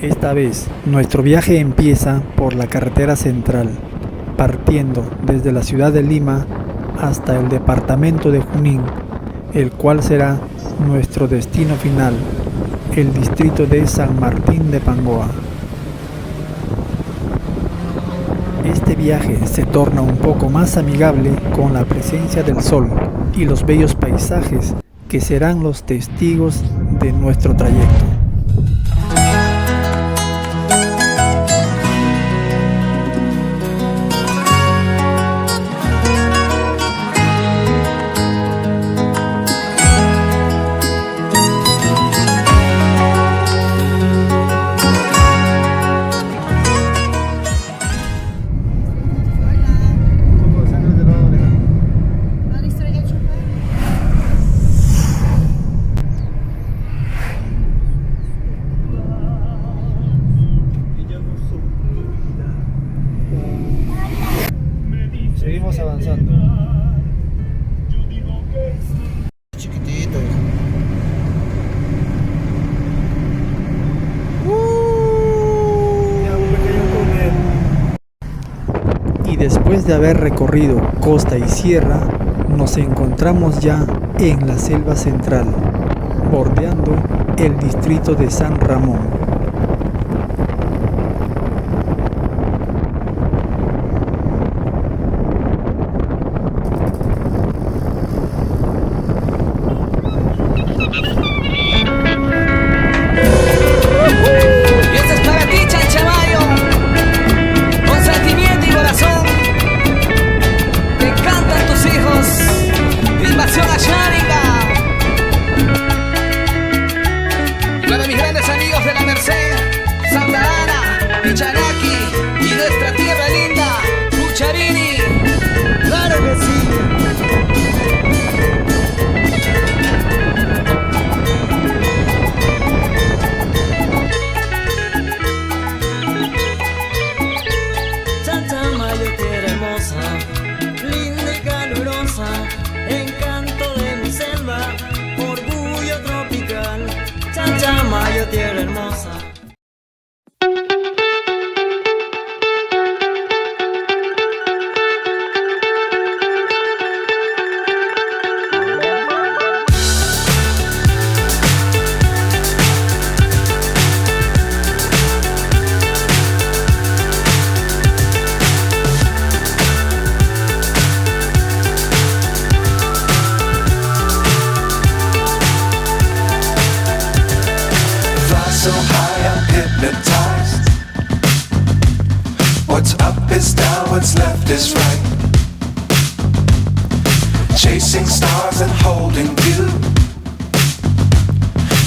Esta vez, nuestro viaje empieza por la carretera central, partiendo desde la ciudad de Lima hasta el departamento de Junín, el cual será nuestro destino final, el distrito de San Martín de Pangoa. Este viaje se torna un poco más amigable con la presencia del sol y los bellos paisajes que serán los testigos de nuestro trayecto. Seguimos avanzando. Chiquitito. Y después de haber recorrido costa y sierra, nos encontramos ya en la selva central, bordeando el distrito de San Ramón. Y nuestra tierra linda, Cucharini. Claro que sí. Chachamayo, tierra hermosa, linda y calurosa, encanto de mi selva, orgullo tropical. Chachamayo, tierra hermosa. So high I'm hypnotized. What's up is down, what's left is right. Chasing stars and holding you.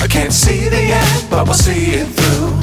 I can't see the end, but we'll see it through.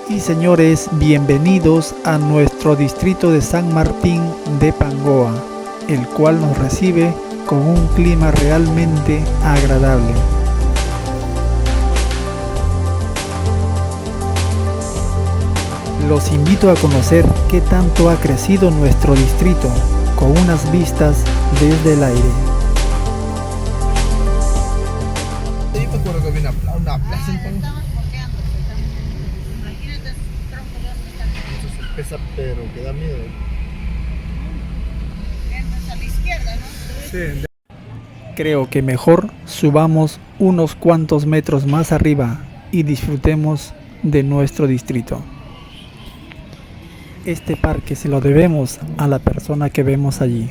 Y señores, bienvenidos a nuestro distrito de San Martín de Pangoa, el cual nos recibe con un clima realmente agradable. Los invito a conocer qué tanto ha crecido nuestro distrito, con unas vistas desde el aire. Yo me acuerdo que había una plaza en Pangoina. Imagínate esos troncos de Eso se pesa, pero que da miedo. a la izquierda, ¿no? Sí. Creo que mejor subamos unos cuantos metros más arriba y disfrutemos de nuestro distrito. Este parque se lo debemos a la persona que vemos allí.